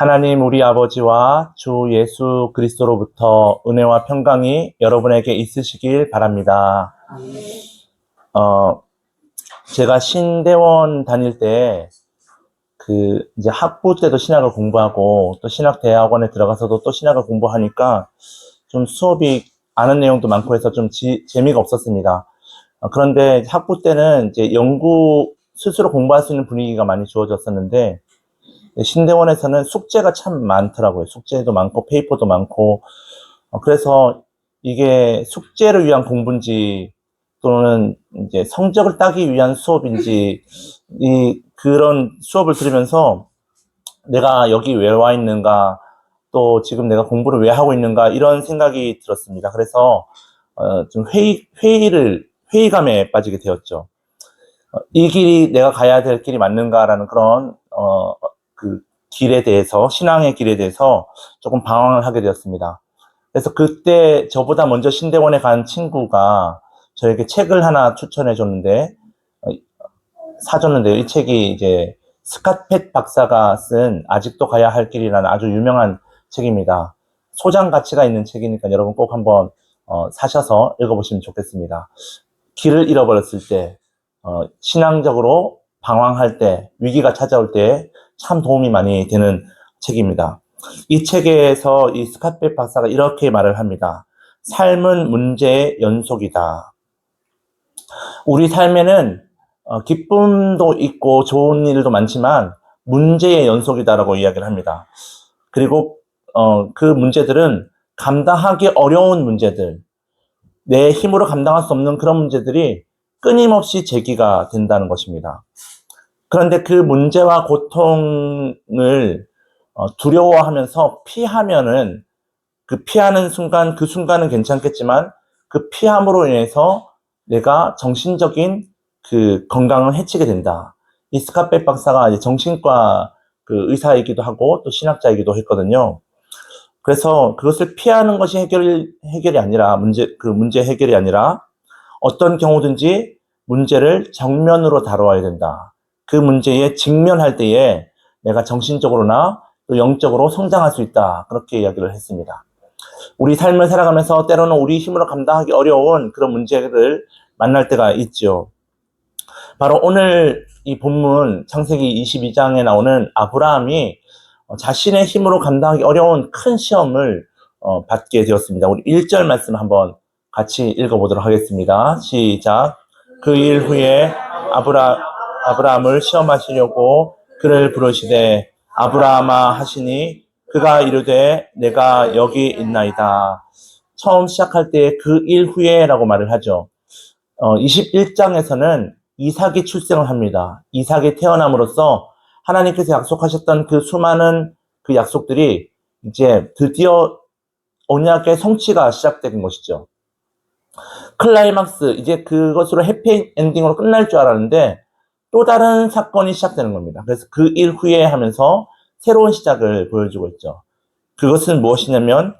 하나님 우리 아버지와 주 예수 그리스도로부터 은혜와 평강이 여러분에게 있으시길 바랍니다. 어, 제가 신대원 다닐 때 이제 학부 때도 신학을 공부하고 또 신학대학원에 들어가서도 또 신학을 공부하니까 좀 수업이 아는 내용도 많고 해서 좀 재미가 없었습니다. 그런데 학부 때는 이제 스스로 공부할 수 있는 분위기가 많이 주어졌었는데 신대원에서는 숙제가 참 많더라고요. 숙제도 많고 페이퍼도 많고 그래서 이게 숙제를 위한 공부인지 또는 이제 성적을 따기 위한 수업인지 그런 수업을 들으면서 내가 여기 왜 와 있는가, 또 지금 내가 공부를 왜 하고 있는가, 이런 생각이 들었습니다. 그래서 좀 회의감에 빠지게 되었죠. 이 길이 내가 가야 될 길이 맞는가라는 그런 그 길에 대해서, 신앙의 길에 대해서 조금 방황을 하게 되었습니다. 그래서 그때 저보다 먼저 신대원에 간 친구가 저에게 책을 하나 사줬는데요. 이 책이 이제 스캇펫 박사가 쓴 아직도 가야 할 길이라는 아주 유명한 책입니다. 소장 가치가 있는 책이니까 여러분 꼭 한번 사셔서 읽어보시면 좋겠습니다. 길을 잃어버렸을 때, 신앙적으로 방황할 때, 위기가 찾아올 때 참 도움이 많이 되는 책입니다. 이 책에서 이 스캇펫 박사가 이렇게 말을 합니다. 삶은 문제의 연속이다. 우리 삶에는 기쁨도 있고 좋은 일도 많지만 문제의 연속이다라고 이야기를 합니다. 그리고 그 문제들은 감당하기 어려운 문제들, 내 힘으로 감당할 수 없는 그런 문제들이 끊임없이 제기가 된다는 것입니다. 그런데 그 문제와 고통을 두려워하면서 피하면은 피하는 순간, 그 순간은 괜찮겠지만 그 피함으로 인해서 내가 정신적인 건강을 해치게 된다. 이 스캇펫 박사가 이제 정신과 의사이기도 하고 또 신학자이기도 했거든요. 그래서 그것을 피하는 것이 해결이 아니라 문제 해결이 아니라 어떤 경우든지 문제를 정면으로 다뤄야 된다. 그 문제에 직면할 때에 내가 정신적으로나 또 영적으로 성장할 수 있다. 그렇게 이야기를 했습니다. 우리 삶을 살아가면서 때로는 우리 힘으로 감당하기 어려운 그런 문제를 만날 때가 있죠. 바로 오늘 이 본문 창세기 22장에 나오는 아브라함이 자신의 힘으로 감당하기 어려운 큰 시험을 받게 되었습니다. 우리 1절 말씀 한번 같이 읽어보도록 하겠습니다. 시작. 그 일 후에 아브라함을 시험하시려고 그를 부르시되 아브라함아 하시니 그가 이르되 내가 여기 있나이다. 처음 시작할 때 그 일 후에라고 말을 하죠. 21장에서는 이삭이 출생을 합니다. 이삭이 태어남으로써 하나님께서 약속하셨던 그 수많은 그 약속들이 이제 드디어 언약의 성취가 시작된 것이죠. 클라이막스, 이제 그것으로 해피엔딩으로 끝날 줄 알았는데 또 다른 사건이 시작되는 겁니다. 그래서 그 일 후에 하면서 새로운 시작을 보여주고 있죠. 그것은 무엇이냐면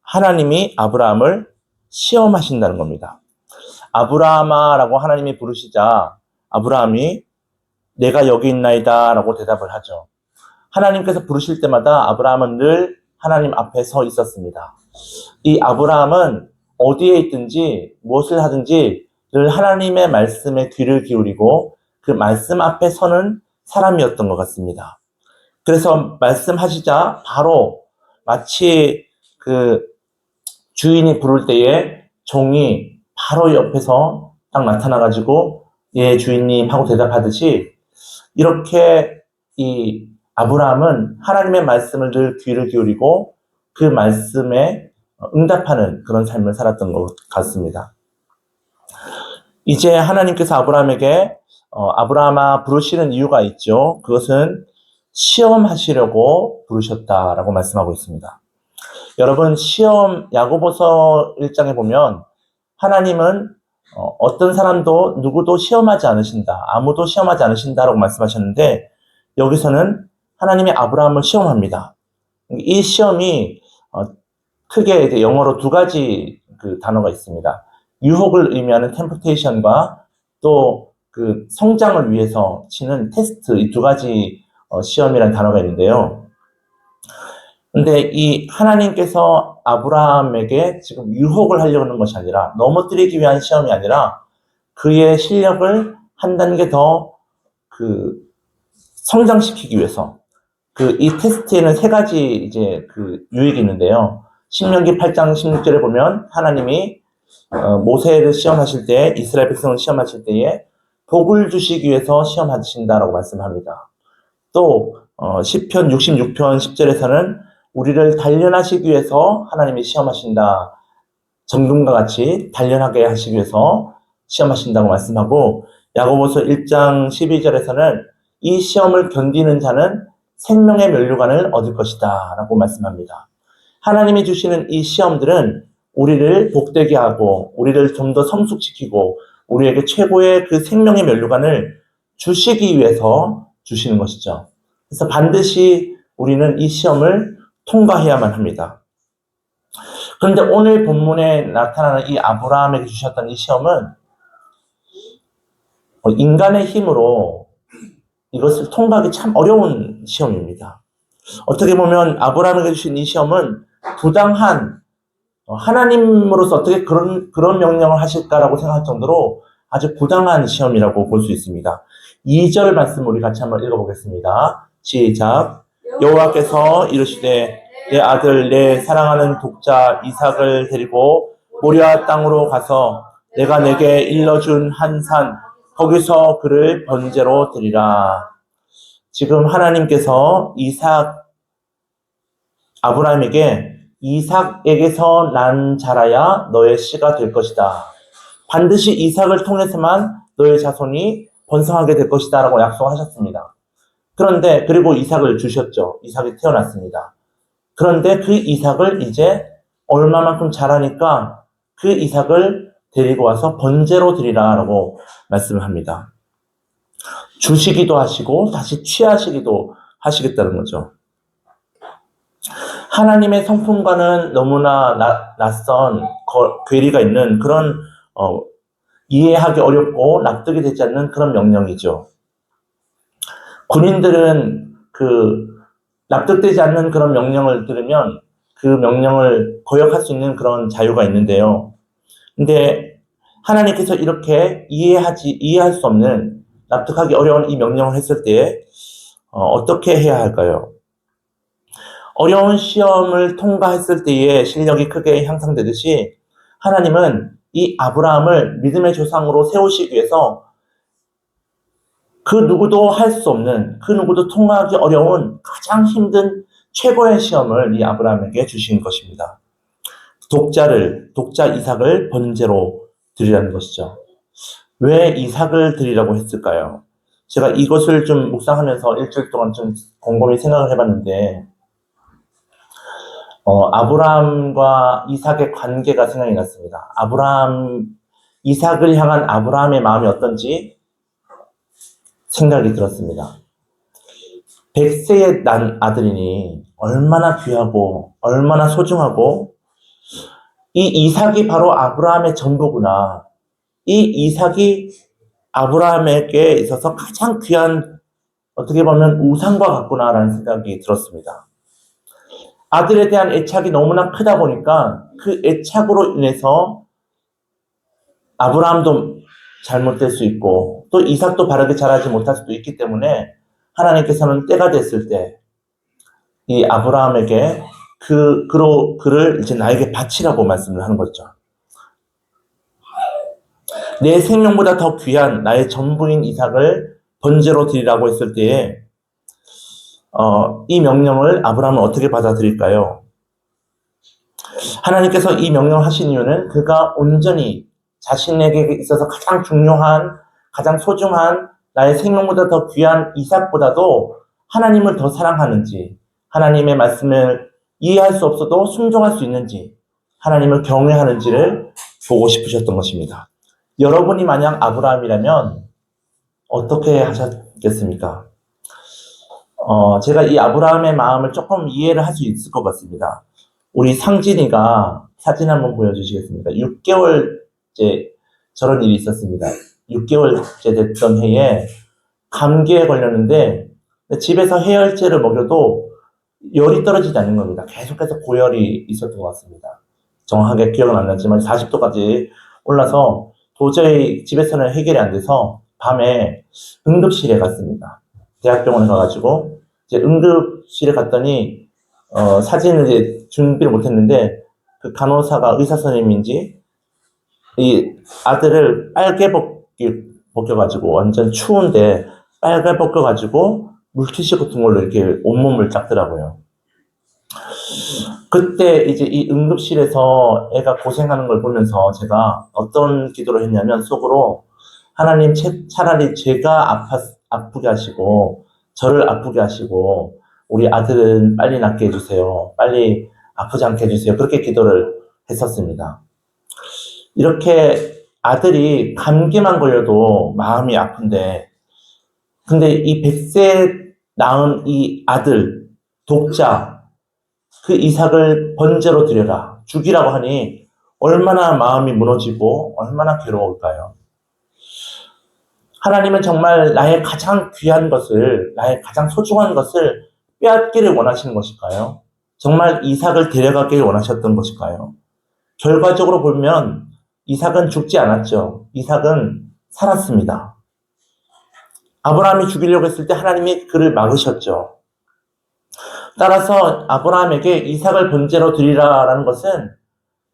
하나님이 아브라함을 시험하신다는 겁니다. 아브라함아라고 하나님이 부르시자 아브라함이 내가 여기 있나이다 라고 대답을 하죠. 하나님께서 부르실 때마다 아브라함은 늘 하나님 앞에 서 있었습니다. 이 아브라함은 어디에 있든지 무엇을 하든지 늘 하나님의 말씀에 귀를 기울이고 그 말씀 앞에 서는 사람이었던 것 같습니다. 그래서 말씀하시자 바로 마치 주인이 부를 때에 종이 바로 옆에서 딱 나타나가지고 예 주인님 하고 대답하듯이 이렇게 이 아브라함은 하나님의 말씀을 늘 귀를 기울이고 그 말씀에 응답하는 그런 삶을 살았던 것 같습니다. 이제 하나님께서 아브라함에게 아브라함아 부르시는 이유가 있죠. 그것은 시험하시려고 부르셨다라고 말씀하고 있습니다. 여러분 야고보서 1장에 보면 하나님은 어떤 사람도 누구도 시험하지 않으신다. 아무도 시험하지 않으신다라고 말씀하셨는데 여기서는 하나님이 아브라함을 시험합니다. 이 시험이 크게 이제 영어로 두 가지 단어가 있습니다. 유혹을 의미하는 temptation과 또 성장을 위해서 치는 테스트, 이 두 가지 시험이라는 단어가 있는데요. 근데 이 하나님께서 아브라함에게 지금 유혹을 하려고 하는 것이 아니라, 넘어뜨리기 위한 시험이 아니라 그의 실력을 한 단계 더 성장시키기 위해서, 이 테스트에는 세 가지 이제 유익이 있는데요. 신명기 8장 16절에 보면 하나님이 모세를 시험하실 때, 이스라엘 백성을 시험하실 때에 복을 주시기 위해서 시험하신다라고 말씀합니다. 또 시편 66편 10절에서는 우리를 단련하시기 위해서 하나님이 시험하신다. 정금과 같이 단련하게 하시기 위해서 시험하신다고 말씀하고, 야고보서 1장 12절에서는 이 시험을 견디는 자는 생명의 면류관을 얻을 것이다 라고 말씀합니다. 하나님이 주시는 이 시험들은 우리를 복되게 하고 우리를 좀 더 성숙시키고 우리에게 최고의 그 생명의 면류관을 주시기 위해서 주시는 것이죠. 그래서 반드시 우리는 이 시험을 통과해야만 합니다. 그런데 오늘 본문에 나타나는 이 아브라함에게 주셨던 이 시험은 인간의 힘으로 이것을 통과하기 참 어려운 시험입니다. 어떻게 보면 아브라함에게 주신 이 시험은 부당한, 하나님으로서 어떻게 그런 명령을 하실까라고 생각할 정도로 아주 부당한 시험이라고 볼 수 있습니다. 2절 말씀 우리 같이 한번 읽어보겠습니다. 시작. 여호와께서 이르시되 내 아들 내 사랑하는 독자 이삭을 데리고 모리아 땅으로 가서 내가 내게 일러준 한 산 거기서 그를 번제로 드리라. 지금 하나님께서 아브라함에게 이삭에게서 난 자라야 너의 씨가 될 것이다. 반드시 이삭을 통해서만 너의 자손이 번성하게 될 것이다 라고 약속하셨습니다. 그런데 그리고 이삭을 주셨죠. 이삭이 태어났습니다. 그런데 그 이삭을 이제 얼마만큼 자라니까 그 이삭을 데리고 와서 번제로 드리라 라고 말씀을 합니다. 주시기도 하시고 다시 취하시기도 하시겠다는 거죠. 하나님의 성품과는 너무나 낯선 괴리가 있는 그런 이해하기 어렵고 납득이 되지 않는 그런 명령이죠. 군인들은 납득되지 않는 그런 명령을 들으면 그 명령을 거역할 수 있는 그런 자유가 있는데요. 근데 하나님께서 이렇게 이해할 수 없는, 납득하기 어려운 이 명령을 했을 때에 어떻게 해야 할까요? 어려운 시험을 통과했을 때에 실력이 크게 향상되듯이 하나님은 이 아브라함을 믿음의 조상으로 세우시기 위해서 그 누구도 할 수 없는, 그 누구도 통과하기 어려운 가장 힘든 최고의 시험을 이 아브라함에게 주신 것입니다. 독자 이삭을 번제로 드리라는 것이죠. 왜 이삭을 드리라고 했을까요? 제가 이것을 좀 묵상하면서 일주일 동안 좀 곰곰이 생각을 해봤는데, 아브라함과 이삭의 관계가 생각이 났습니다. 이삭을 향한 아브라함의 마음이 어떤지 생각이 들었습니다. 100세에 난 아들이니 얼마나 귀하고 얼마나 소중하고, 이 이삭이 바로 아브라함의 전부구나. 이 이삭이 아브라함에게 있어서 가장 귀한, 어떻게 보면 우상과 같구나라는 생각이 들었습니다. 아들에 대한 애착이 너무나 크다 보니까 그 애착으로 인해서 아브라함도 잘못될 수 있고 또 이삭도 바르게 자라지 못할 수도 있기 때문에 하나님께서는 때가 됐을 때 이 아브라함에게 그를 이제 나에게 바치라고 말씀을 하는 거죠. 내 생명보다 더 귀한 나의 전부인 이삭을 번제로 드리라고 했을 때에 이 명령을 아브라함은 어떻게 받아들일까요? 하나님께서 이 명령을 하신 이유는 그가 온전히 자신에게 있어서 가장 중요한, 가장 소중한 나의 생명보다 더 귀한 이삭보다도 하나님을 더 사랑하는지, 하나님의 말씀을 이해할 수 없어도 순종할 수 있는지, 하나님을 경외하는지를 보고 싶으셨던 것입니다. 여러분이 만약 아브라함이라면 어떻게 하셨겠습니까? 제가 이 아브라함의 마음을 조금 이해를 할 수 있을 것 같습니다. 우리 상진이가 사진 한번 보여주시겠습니까? 6개월째 저런 일이 있었습니다. 6개월째 됐던 해에 감기에 걸렸는데 집에서 해열제를 먹여도 열이 떨어지지 않는 겁니다. 계속해서 고열이 있었던 것 같습니다. 정확하게 기억은 안 나지만 40도까지 올라서 도저히 집에서는 해결이 안 돼서 밤에 응급실에 갔습니다. 대학병원에 가가지고 이제 응급실에 갔더니 사진을 이제 준비를 못했는데 그 간호사가 의사 선생님인지 이 아들을 빨개 벗겨가지고 완전 추운데 빨개 벗겨가지고 물티슈 같은 걸로 이렇게 온몸을 닦더라고요. 그때 이제 이 응급실에서 애가 고생하는 걸 보면서 제가 어떤 기도를 했냐면 속으로 하나님 차라리 제가 아프게 하시고 저를 아프게 하시고 우리 아들은 빨리 낫게 해주세요. 빨리 아프지 않게 해주세요. 그렇게 기도를 했었습니다. 이렇게 아들이 감기만 걸려도 마음이 아픈데 근데 이 100세 낳은 이 아들 독자 그 이삭을 번제로 드려라 죽이라고 하니 얼마나 마음이 무너지고 얼마나 괴로울까요? 하나님은 정말 나의 가장 귀한 것을 나의 가장 소중한 것을 빼앗기를 원하시는 것일까요? 정말 이삭을 데려가길 원하셨던 것일까요? 결과적으로 보면 이삭은 죽지 않았죠. 이삭은 살았습니다. 아브라함이 죽이려고 했을 때 하나님이 그를 막으셨죠. 따라서 아브라함에게 이삭을 번제로 드리라라는 것은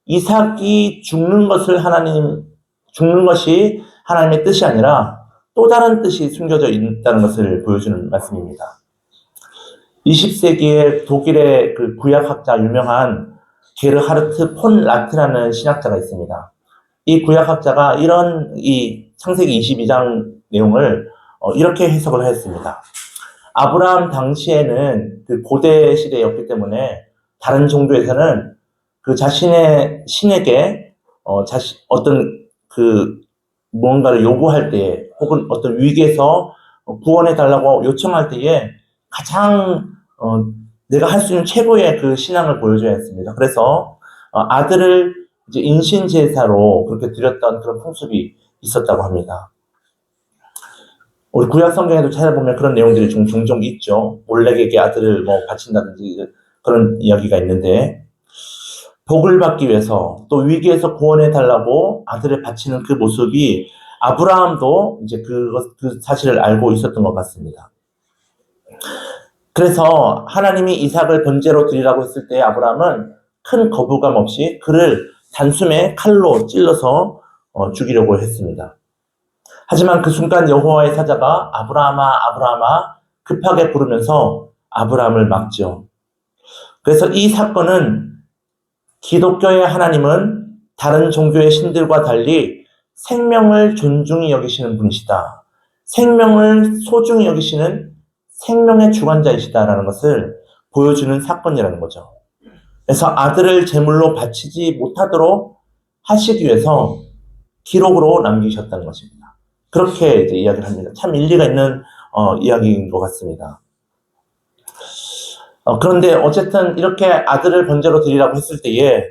이삭이 죽는 것이 하나님의 뜻이 아니라 또 다른 뜻이 숨겨져 있다는 것을 보여주는 말씀입니다. 20세기에 독일의 그 구약학자 유명한 게르하르트 폰 라트라는 신학자가 있습니다. 이 구약학자가 이런 이 창세기 22장 내용을 이렇게 해석을 하였습니다. 아브라함 당시에는 그 고대 시대였기 때문에 다른 종교에서는 그 자신의 신에게 어떤 그 무언가를 요구할 때 혹은 어떤 위기에서 구원해 달라고 요청할 때에 가장 내가 할 수 있는 최고의 그 신앙을 보여줘야 했습니다. 그래서 아들을 이제 인신 제사로 그렇게 드렸던 그런 풍습이 있었다고 합니다. 우리 구약 성경에도 찾아보면 그런 내용들이 종종 있죠. 몰렉에게 아들을 바친다든지 그런 이야기가 있는데 복을 받기 위해서 또 위기에서 구원해 달라고 아들을 바치는 그 모습이 아브라함도 이제 그 사실을 알고 있었던 것 같습니다. 그래서 하나님이 이삭을 번제로 드리라고 했을 때 아브라함은 큰 거부감 없이 그를 단숨에 칼로 찔러서 죽이려고 했습니다. 하지만 그 순간 여호와의 사자가 아브라함아 아브라함아 급하게 부르면서 아브라함을 막죠. 그래서 이 사건은 기독교의 하나님은 다른 종교의 신들과 달리 생명을 존중히 여기시는 분이시다. 생명을 소중히 여기시는 생명의 주관자이시다라는 것을 보여주는 사건이라는 거죠. 그래서 아들을 제물로 바치지 못하도록 하시기 위해서 기록으로 남기셨다는 것입니다. 그렇게 이제 이야기를 합니다. 참 일리가 있는 이야기인 것 같습니다. 그런데 어쨌든 이렇게 아들을 번제로 드리라고 했을 때에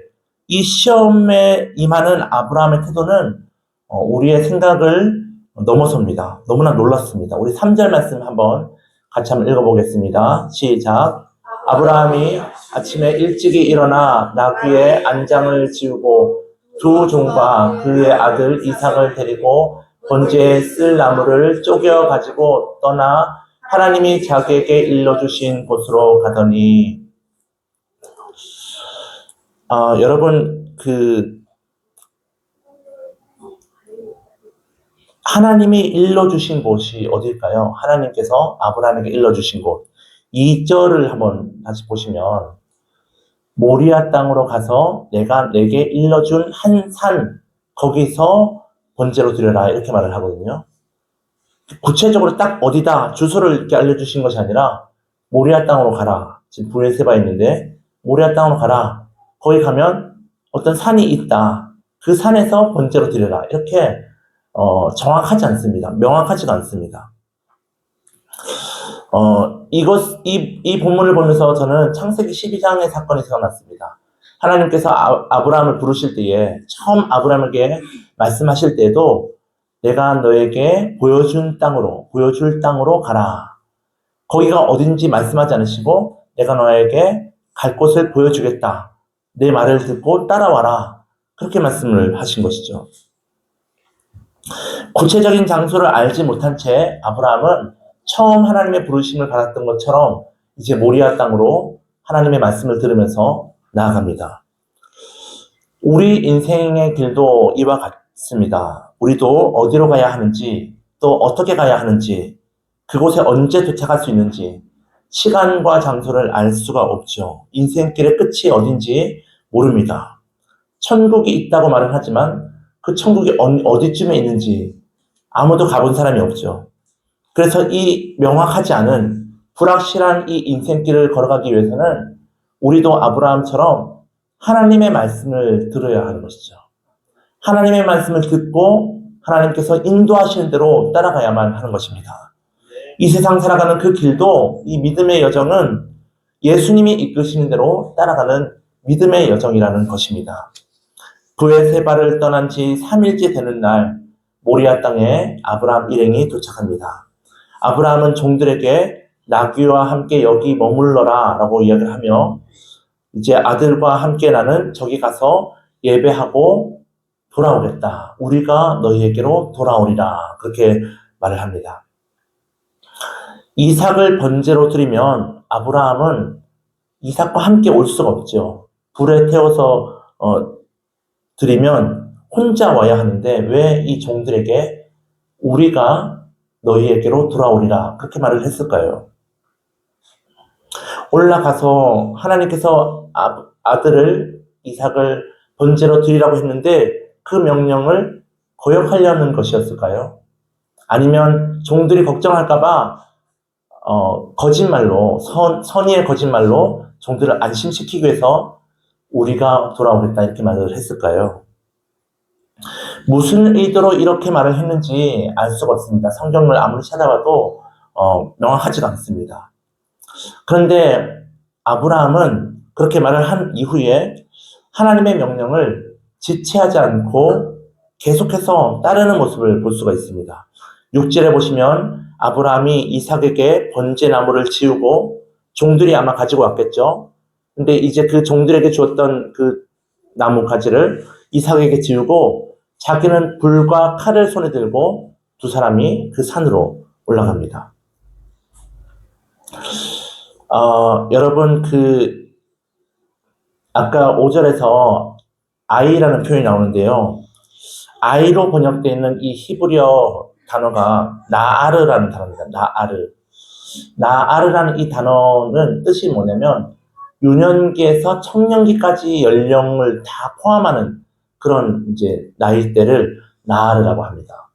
이 시험에 임하는 아브라함의 태도는 우리의 생각을 넘어섭니다. 너무나 놀랐습니다. 우리 3절 말씀 한번 같이 한번 읽어보겠습니다. 시작. 아브라함이 아침에 일찍이 일어나 나귀의 안장을 지우고 두 종과 그의 아들 이삭을 데리고 번제에 쓸 나무를 쪼개 가지고 떠나 하나님이 자기에게 일러주신 곳으로 가더니 여러분 하나님이 일러주신 곳이 어딜까요? 하나님께서 아브라함에게 일러주신 곳 2절을 한번 다시 보시면 모리아 땅으로 가서 내가 내게 일러준 한 산 거기서 번제로 드려라 이렇게 말을 하거든요. 구체적으로 딱 어디다 주소를 이렇게 알려주신 것이 아니라 모리아 땅으로 가라. 지금 브엘세바에 있는데 모리아 땅으로 가라. 거기 가면 어떤 산이 있다. 그 산에서 번제로 드려라. 이렇게 정확하지 않습니다. 명확하지가 않습니다. 이 본문을 보면서 저는 창세기 12장의 사건이 생각났습니다. 하나님께서 아브라함을 부르실 때에 처음 아브라함에게 말씀하실 때에도 내가 너에게 보여줄 땅으로 가라. 거기가 어딘지 말씀하지 않으시고 내가 너에게 갈 곳을 보여주겠다. 내 말을 듣고 따라와라. 그렇게 말씀을 하신 것이죠. 구체적인 장소를 알지 못한 채 아브라함은 처음 하나님의 부르심을 받았던 것처럼 이제 모리아 땅으로 하나님의 말씀을 들으면서 나아갑니다. 우리 인생의 길도 이와 같습니다. 우리도 어디로 가야 하는지, 또 어떻게 가야 하는지, 그곳에 언제 도착할 수 있는지, 시간과 장소를 알 수가 없죠. 인생길의 끝이 어딘지 모릅니다. 천국이 있다고 말은 하지만 그 천국이 어디쯤에 있는지 아무도 가본 사람이 없죠. 그래서 이 명확하지 않은 불확실한 이 인생길을 걸어가기 위해서는 우리도 아브라함처럼 하나님의 말씀을 들어야 하는 것이죠. 하나님의 말씀을 듣고 하나님께서 인도하시는 대로 따라가야만 하는 것입니다. 이 세상 살아가는 그 길도, 이 믿음의 여정은 예수님이 이끄시는 대로 따라가는 믿음의 여정이라는 것입니다. 그의 세 발을 떠난 지 3일째 되는 날 모리아 땅에 아브라함 일행이 도착합니다. 아브라함은 종들에게 나귀와 함께 여기 머물러라 라고 이야기를 하며 이제 아들과 함께 나는 저기 가서 예배하고 돌아오겠다. 우리가 너희에게로 돌아오리라. 그렇게 말을 합니다. 이삭을 번제로 드리면 아브라함은 이삭과 함께 올 수가 없죠. 불에 태워서 드리면 혼자 와야 하는데 왜 이 종들에게 우리가 너희에게로 돌아오리라 그렇게 말을 했을까요? 올라가서 하나님께서 아들을 이삭을 번제로 드리라고 했는데 그 명령을 거역하려는 것이었을까요? 아니면 종들이 걱정할까봐 거짓말로 선의의 거짓말로 종들을 안심시키기 위해서 우리가 돌아오겠다 이렇게 말을 했을까요? 무슨 의도로 이렇게 말을 했는지 알 수가 없습니다. 성경을 아무리 찾아봐도 명확하지가 않습니다. 그런데 아브라함은 그렇게 말을 한 이후에 하나님의 명령을 지체하지 않고 계속해서 따르는 모습을 볼 수가 있습니다. 6절에 보시면 아브라함이 이삭에게 번제나무를 지우고 종들이 아마 가지고 왔겠죠. 근데 이제 그 종들에게 주었던 그 나무 가지를 이삭에게 지우고 자기는 불과 칼을 손에 들고 두 사람이 그 산으로 올라갑니다. 여러분 아까 5절에서 아이라는 표현이 나오는데요. 아이로 번역되어 있는 이 히브리어 단어가 나아르라는 단어입니다. 나아르라는 이 단어는 뜻이 뭐냐면 유년기에서 청년기까지 연령을 다 포함하는 그런 이제 나이대를 나아르라고 합니다.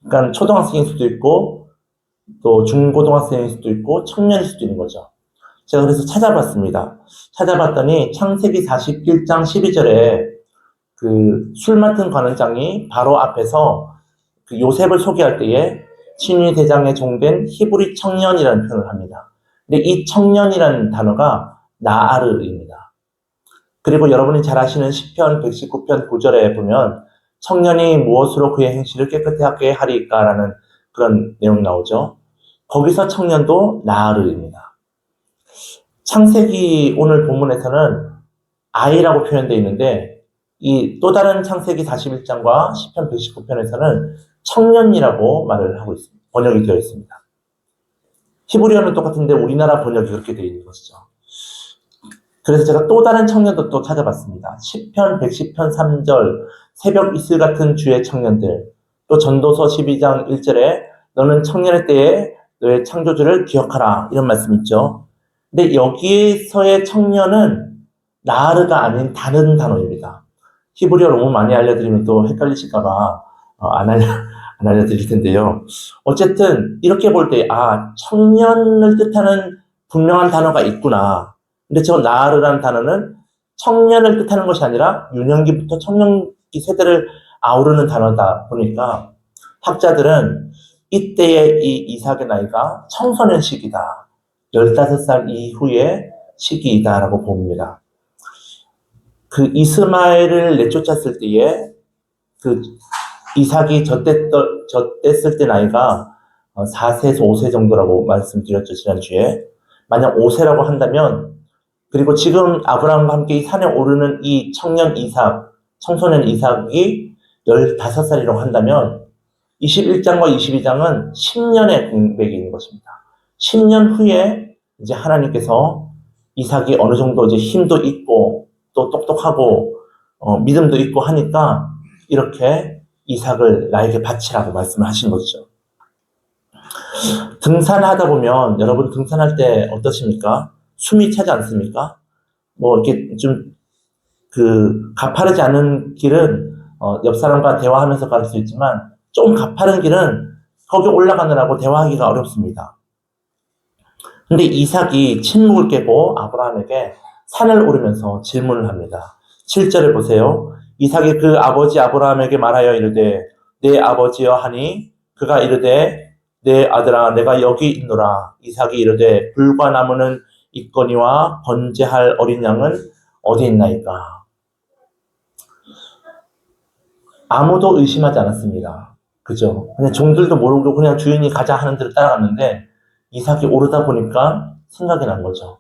그러니까 초등학생일 수도 있고 또 중고등학생일 수도 있고 청년일 수도 있는 거죠. 제가 그래서 찾아봤습니다. 찾아봤더니 창세기 41장 12절에 그 술 맡은 관원장이 바로 앞에서 그 요셉을 소개할 때에 친위 대장에 종된 히브리 청년이라는 표현을 합니다. 근데 이 청년이라는 단어가 나아르입니다. 그리고 여러분이 잘 아시는 시편 119편 9절에 보면 청년이 무엇으로 그의 행실을 깨끗하게 하리까라는 그런 내용이 나오죠. 거기서 청년도 나아르입니다. 창세기 오늘 본문에서는 아이라고 표현되어 있는데 이 또 다른 창세기 41장과 시편 119편에서는 청년이라고 말을 하고 있습니다. 번역이 되어 있습니다. 히브리어는 똑같은데 우리나라 번역이 그렇게 되어 있는 것이죠. 그래서 제가 또 다른 청년도 또 찾아봤습니다. 시편 110편 3절 새벽 이슬 같은 주의 청년들, 또 전도서 12장 1절에 너는 청년의 때에 너의 창조주를 기억하라 이런 말씀 있죠. 근데 여기에서의 청년은 나아르가 아닌 다른 단어입니다. 히브리어 너무 많이 알려드리면 또 헷갈리실까봐 안 알려드릴 텐데요. 어쨌든 이렇게 볼 때 청년을 뜻하는 분명한 단어가 있구나. 근데 저 나아르라는 단어는 청년을 뜻하는 것이 아니라 유년기부터 청년기 세대를 아우르는 단어다 보니까 학자들은 이때의 이 이삭의 나이가 청소년 시기다. 15살 이후의 시기이다라고 봅니다. 그 이스마엘을 내쫓았을 때에 그 이삭이 젖됐을 때 나이가 4세에서 5세 정도라고 말씀드렸죠, 지난주에. 만약 5세라고 한다면, 그리고 지금 아브라함과 함께 이 산에 오르는 이 청년 이삭, 청소년 이삭이 15살이라고 한다면 21장과 22장은 10년의 공백이 있는 것입니다. 10년 후에 이제 하나님께서 이삭이 어느 정도 이제 힘도 있고 또 똑똑하고 믿음도 있고 하니까 이렇게 이삭을 나에게 바치라고 말씀을 하신 거죠. 등산하다 보면 여러분 등산할 때 어떠십니까? 숨이 차지 않습니까? 뭐 이렇게 좀 가파르지 않은 길은 옆 사람과 대화하면서 갈 수 있지만 좀 가파른 길은 거기 올라가느라고 대화하기가 어렵습니다. 근데 이삭이 침묵을 깨고 아브라함에게 산을 오르면서 질문을 합니다. 7절을 보세요. 이삭이 그 아버지 아브라함에게 말하여 이르되 내 아버지여 하니 그가 이르되 내 아들아 내가 여기 있노라. 이삭이 이르되 불과 나무는 있거니와 번제할 어린 양은 어디 있나이까. 아무도 의심하지 않았습니다. 그죠? 그냥 종들도 모르고 그냥 주인이 가자 하는 대로 따라갔는데 이삭이 오르다 보니까 생각이 난 거죠.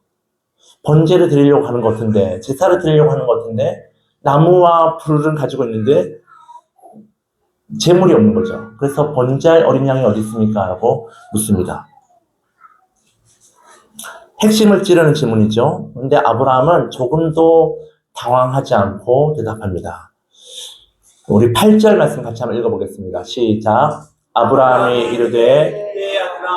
번제를 드리려고 하는 것 같은데, 제사를 드리려고 하는 것 같은데 나무와 불을 가지고 있는데 재물이 없는 거죠. 그래서 번제할 어린 양이 어디 있습니까? 라고 묻습니다. 핵심을 찌르는 질문이죠. 근데 아브라함은 조금도 당황하지 않고 대답합니다. 우리 8절 말씀 같이 한번 읽어보겠습니다. 시작. 아브라함이 이르되 내 아들아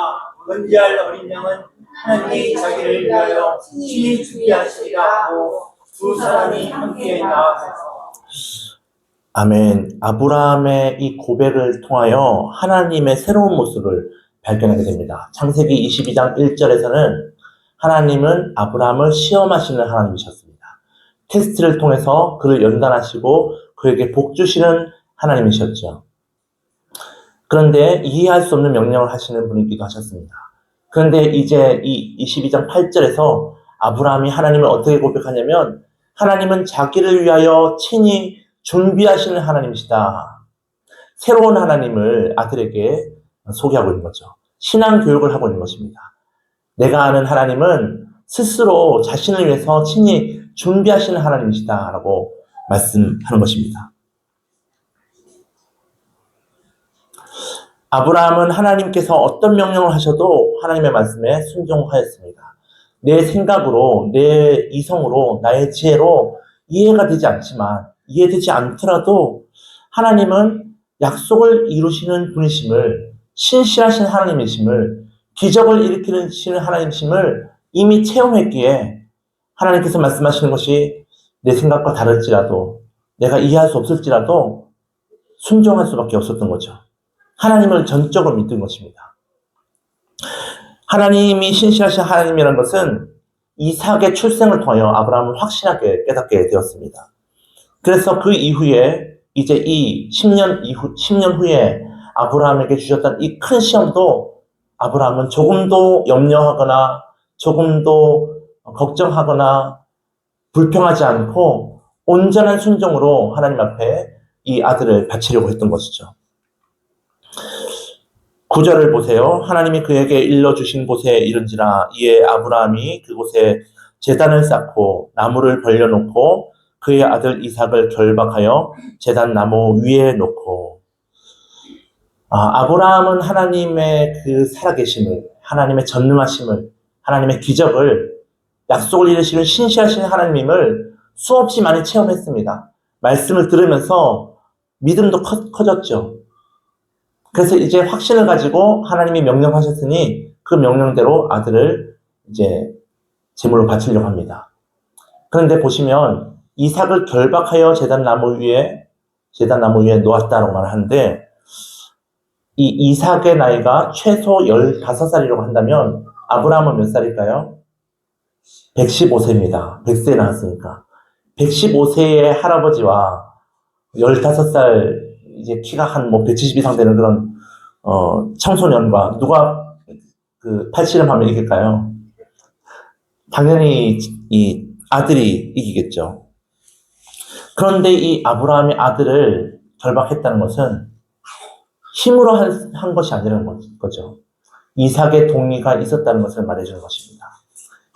번제할 어린 양은 하나님이 자기를 위하여 친히 준비하시리라 하고 두 사람이 함께 나아가서. 아멘. 아브라함의 이 고백을 통하여 하나님의 새로운 모습을 발견하게 됩니다. 창세기 22장 1절에서는 하나님은 아브라함을 시험하시는 하나님이셨습니다. 테스트를 통해서 그를 연단하시고 그에게 복 주시는 하나님이셨죠. 그런데 이해할 수 없는 명령을 하시는 분이기도 하셨습니다. 그런데 이제 이 22장 8절에서 아브라함이 하나님을 어떻게 고백하냐면 하나님은 자기를 위하여 친히 준비하시는 하나님이시다. 새로운 하나님을 아들에게 소개하고 있는 거죠. 신앙 교육을 하고 있는 것입니다. 내가 아는 하나님은 스스로 자신을 위해서 친히 준비하시는 하나님이시다 라고 말씀하는 것입니다. 아브라함은 하나님께서 어떤 명령을 하셔도 하나님의 말씀에 순종하였습니다. 내 생각으로, 내 이성으로, 나의 지혜로 이해가 되지 않지만, 이해되지 않더라도 하나님은 약속을 이루시는 분이심을, 신실하신 하나님이심을, 기적을 일으키시는 하나님이심을 이미 체험했기에 하나님께서 말씀하시는 것이 내 생각과 다를지라도, 내가 이해할 수 없을지라도 순종할 수밖에 없었던 거죠. 하나님을 전적으로 믿는 것입니다. 하나님이 신실하신 하나님이라는 것은 이삭의 출생을 통하여 아브라함은 확실하게 깨닫게 되었습니다. 그래서 그 이후에 이제 이 10년 후에 아브라함에게 주셨던 이 큰 시험도 아브라함은 조금도 염려하거나 조금도 걱정하거나 불평하지 않고 온전한 순종으로 하나님 앞에 이 아들을 바치려고 했던 것이죠. 9절을 보세요. 하나님이 그에게 일러주신 곳에 이른지라 이에 아브라함이 그곳에 제단을 쌓고 나무를 벌려놓고 그의 아들 이삭을 결박하여 제단 나무 위에 놓고. 아브라함은 하나님의 그 살아계심을, 하나님의 전능하심을, 하나님의 기적을, 약속을 이루시는 신실하신 하나님임을 수없이 많이 체험했습니다. 말씀을 들으면서 믿음도 커졌죠. 그래서 이제 확신을 가지고 하나님이 명령하셨으니 그 명령대로 아들을 이제 제물로 바치려고 합니다. 그런데 보시면 이삭을 결박하여 제단 나무 위에 놓았다라고 말하는데 이 이삭의 나이가 최소 15살이라고 한다면 아브라함은 몇 살일까요? 115세입니다. 100세에 나왔으니까. 115세의 할아버지와 15살 이제 키가 한 170 이상 되는 그런 청소년과 누가 그 팔씨름하면 이길까요? 당연히 이 아들이 이기겠죠. 그런데 이 아브라함이 아들을 결박했다는 것은 힘으로 한 것이 아니라는 거죠. 이삭의 동의가 있었다는 것을 말해주는 것입니다.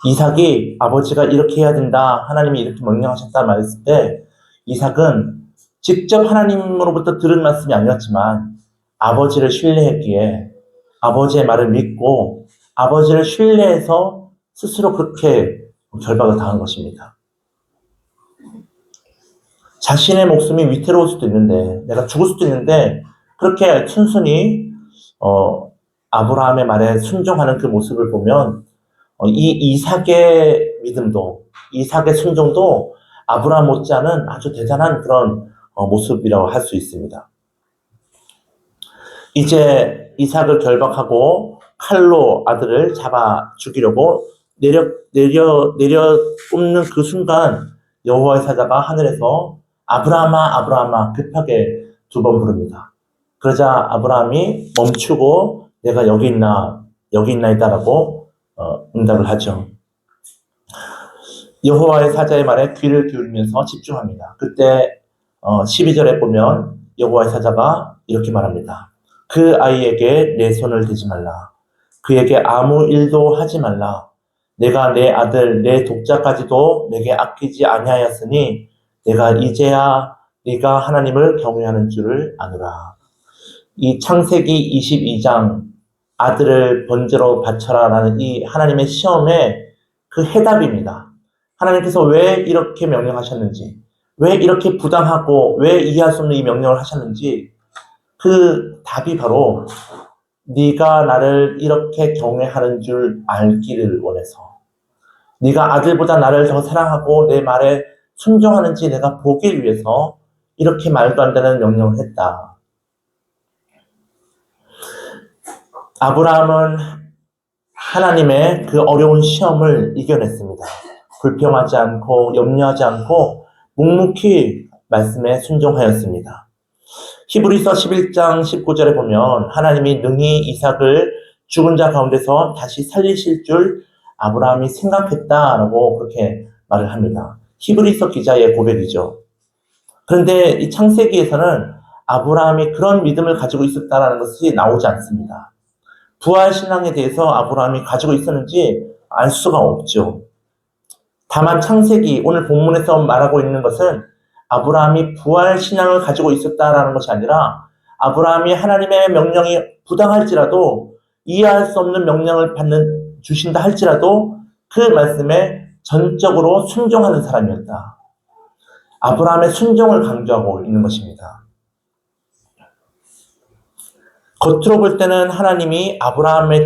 이삭이 아버지가 이렇게 해야 된다, 하나님이 이렇게 명령하셨다 말했을 때 이삭은 직접 하나님으로부터 들은 말씀이 아니었지만 아버지를 신뢰했기에 아버지의 말을 믿고 아버지를 신뢰해서 스스로 그렇게 결박을 당한 것입니다. 자신의 목숨이 위태로울 수도 있는데, 내가 죽을 수도 있는데 그렇게 순순히 아브라함의 말에 순종하는 그 모습을 보면 이 이삭의 믿음도, 이삭의 순종도 아브라함 못지않은 아주 대단한 그런 모습이라고 할 수 있습니다. 이제 이삭을 결박하고 칼로 아들을 잡아 죽이려고 내려 꼽는 그 순간 여호와의 사자가 하늘에서 아브라함아 아브라함아 급하게 2번 부릅니다. 그러자 아브라함이 멈추고 내가 여기 있나이다라고 응답을 하죠. 여호와의 사자의 말에 귀를 기울이면서 집중합니다. 그때 12절에 보면 여호와의 사자가 이렇게 말합니다. 그 아이에게 내 손을 대지 말라. 그에게 아무 일도 하지 말라. 내가 내 아들 내 독자까지도 내게 아끼지 아니하였으니 내가 이제야 네가 하나님을 경외하는 줄을 아노라. 이 창세기 22장 아들을 번제로 바쳐라라는 이 하나님의 시험의 그 해답입니다. 하나님께서 왜 이렇게 명령하셨는지, 왜 이렇게 부당하고 왜 이해할 수 없는 이 명령을 하셨는지 그 답이 바로 네가 나를 이렇게 경외하는 줄 알기를 원해서, 네가 아들보다 나를 더 사랑하고 내 말에 순종하는지 내가 보기 위해서 이렇게 말도 안 되는 명령을 했다. 아브라함은 하나님의 그 어려운 시험을 이겨냈습니다. 불평하지 않고 염려하지 않고 묵묵히 말씀에 순종하였습니다. 히브리서 11장 19절에 보면 하나님이 능히 이삭을 죽은 자 가운데서 다시 살리실 줄 아브라함이 생각했다라고 그렇게 말을 합니다. 히브리서 기자의 고백이죠. 그런데 이 창세기에서는 아브라함이 그런 믿음을 가지고 있었다는 것이 나오지 않습니다. 부활신앙에 대해서 아브라함이 가지고 있었는지 알 수가 없죠. 다만 창세기 오늘 본문에서 말하고 있는 것은 아브라함이 부활신앙을 가지고 있었다라는 것이 아니라 아브라함이 하나님의 명령이 부당할지라도 이해할 수 없는 명령을 주신다 할지라도 그 말씀에 전적으로 순종하는 사람이었다. 아브라함의 순종을 강조하고 있는 것입니다. 겉으로 볼 때는 하나님이 아브라함의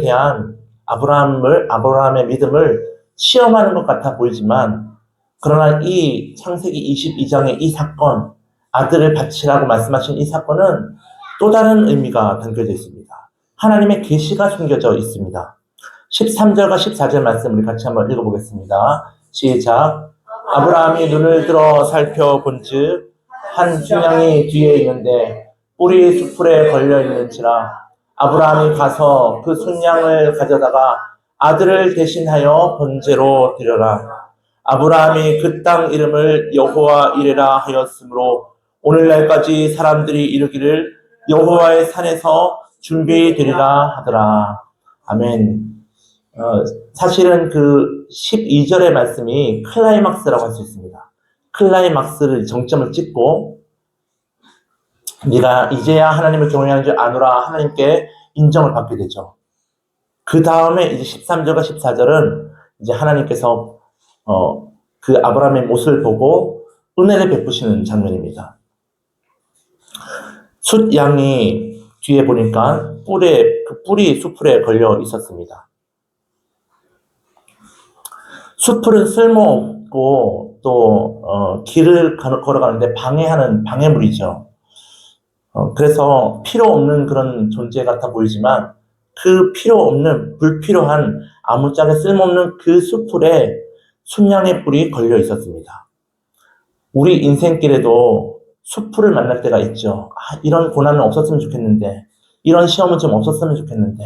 믿음을 시험하는 것 같아 보이지만, 그러나 이 창세기 22장의 이 사건, 아들을 바치라고 말씀하신 이 사건은 또 다른 의미가 담겨져 있습니다. 하나님의 계시가 숨겨져 있습니다. 13절과 14절 말씀 우리 같이 한번 읽어보겠습니다. 시작. 아브라함이 눈을 들어 살펴본즉 한 순양이 뒤에 있는데 뿔이 숯불에 걸려있는지라 아브라함이 가서 그 순양을 가져다가 아들을 대신하여 번제로 드려라. 아브라함이 그 땅 이름을 여호와 이레라 하였으므로 오늘날까지 사람들이 이르기를 여호와의 산에서 준비되리라 하더라. 아멘. 사실은 그 12절의 말씀이 클라이막스라고 할 수 있습니다. 클라이막스를 정점을 찍고 네가 이제야 하나님을 경외하는 줄 아노라 하나님께 인정을 받게 되죠. 그 다음에 이제 13절과 14절은 이제 하나님께서 그 아브라함의 모습을 보고 은혜를 베푸시는 장면입니다. 숫양이 뒤에 보니까 그 뿔이 숯불에 걸려 있었습니다. 숯불은 쓸모없고 또 길을 걸어가는데 방해하는 방해물이죠. 그래서 필요 없는 그런 존재 같아 보이지만 그 필요 없는 불필요한 아무짝에 쓸모없는 그 숯불에 순양의 뿔이 걸려 있었습니다. 우리 인생길에도 숯불을 만날 때가 있죠. 이런 고난은 없었으면 좋겠는데, 이런 시험은 좀 없었으면 좋겠는데,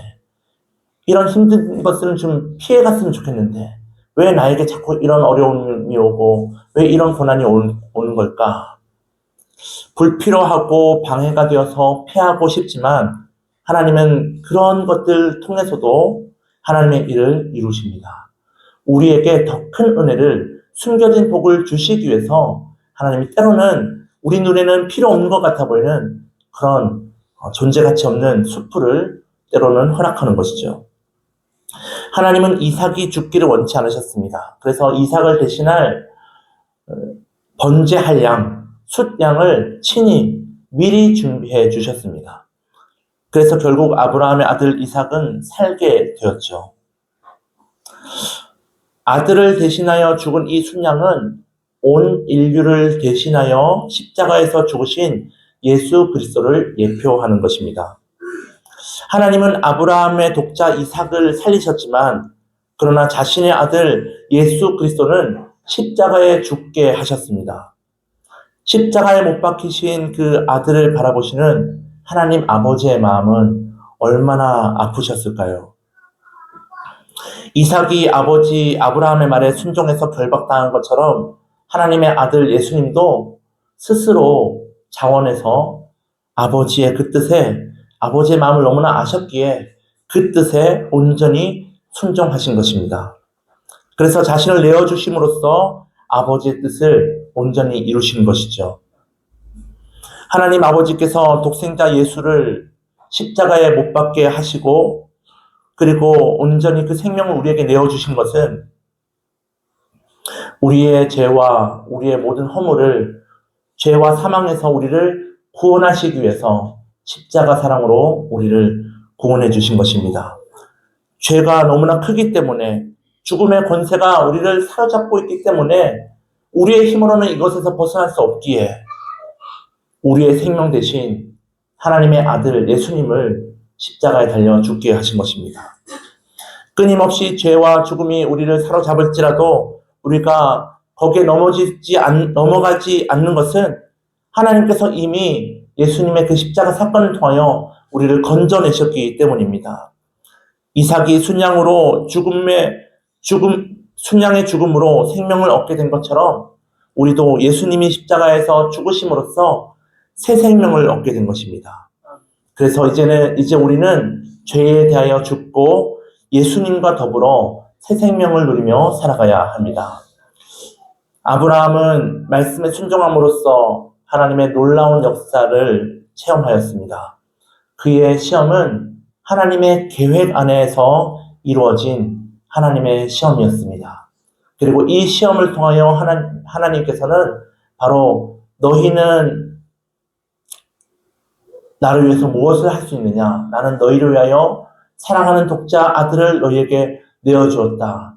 이런 힘든 것은 좀 피해갔으면 좋겠는데, 왜 나에게 자꾸 이런 어려움이 오고 왜 이런 고난이 오는 걸까? 불필요하고 방해가 되어서 피하고 싶지만 하나님은 그런 것들 통해서도 하나님의 일을 이루십니다. 우리에게 더 큰 은혜를, 숨겨진 복을 주시기 위해서 하나님이 때로는 우리 눈에는 필요 없는 것 같아 보이는 그런 존재 가치 없는 수풀을 때로는 허락하는 것이죠. 하나님은 이삭이 죽기를 원치 않으셨습니다. 그래서 이삭을 대신할 번제할 양, 숫양을 친히 미리 준비해 주셨습니다. 그래서 결국 아브라함의 아들 이삭은 살게 되었죠. 아들을 대신하여 죽은 이 순양은 온 인류를 대신하여 십자가에서 죽으신 예수 그리스도를 예표하는 것입니다. 하나님은 아브라함의 독자 이삭을 살리셨지만 그러나 자신의 아들 예수 그리스도는 십자가에 죽게 하셨습니다. 십자가에 못 박히신 그 아들을 바라보시는 하나님 아버지의 마음은 얼마나 아프셨을까요? 이삭이 아버지 아브라함의 말에 순종해서 결박당한 것처럼 하나님의 아들 예수님도 스스로 자원해서 아버지의 그 뜻에, 아버지의 마음을 너무나 아셨기에 그 뜻에 온전히 순종하신 것입니다. 그래서 자신을 내어주심으로써 아버지의 뜻을 온전히 이루신 것이죠. 하나님 아버지께서 독생자 예수를 십자가에 못 박게 하시고 그리고 온전히 그 생명을 우리에게 내어주신 것은 우리의 죄와 우리의 모든 허물을, 죄와 사망에서 우리를 구원하시기 위해서 십자가 사랑으로 우리를 구원해 주신 것입니다. 죄가 너무나 크기 때문에, 죽음의 권세가 우리를 사로잡고 있기 때문에 우리의 힘으로는 이것에서 벗어날 수 없기에 우리의 생명 대신 하나님의 아들 예수님을 십자가에 달려 죽게 하신 것입니다. 끊임없이 죄와 죽음이 우리를 사로잡을지라도 우리가 거기에 넘어가지 않는 것은 하나님께서 이미 예수님의 그 십자가 사건을 통하여 우리를 건져내셨기 때문입니다. 이삭이 순양의 죽음으로 생명을 얻게 된 것처럼 우리도 예수님이 십자가에서 죽으심으로써 새 생명을 얻게 된 것입니다. 그래서 이제 우리는 죄에 대하여 죽고 예수님과 더불어 새 생명을 누리며 살아가야 합니다. 아브라함은 말씀에 순종함으로써 하나님의 놀라운 역사를 체험하였습니다. 그의 시험은 하나님의 계획 안에서 이루어진 하나님의 시험이었습니다. 그리고 이 시험을 통하여 하나님께서는 바로 너희는 나를 위해서 무엇을 할 수 있느냐? 나는 너희를 위하여 사랑하는 독자 아들을 너희에게 내어주었다.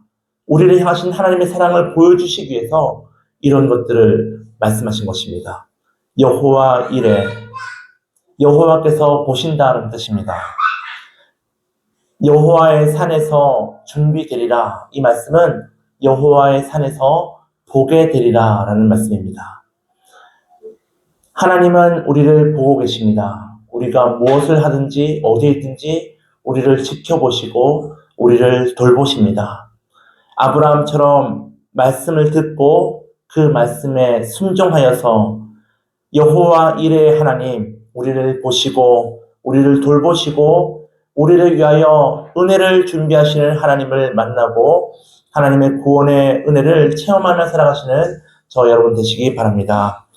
우리를 향하신 하나님의 사랑을 보여주시기 위해서 이런 것들을 말씀하신 것입니다. 여호와 이레, 여호와께서 보신다는 뜻입니다. 여호와의 산에서 준비되리라. 이 말씀은 여호와의 산에서 보게 되리라 라는 말씀입니다. 하나님은 우리를 보고 계십니다. 우리가 무엇을 하든지 어디에 있든지 우리를 지켜보시고 우리를 돌보십니다. 아브라함처럼 말씀을 듣고 그 말씀에 순종하여서 여호와 이레의 하나님, 우리를 보시고 우리를 돌보시고 우리를 위하여 은혜를 준비하시는 하나님을 만나고 하나님의 구원의 은혜를 체험하며 살아가시는 저 여러분 되시기 바랍니다.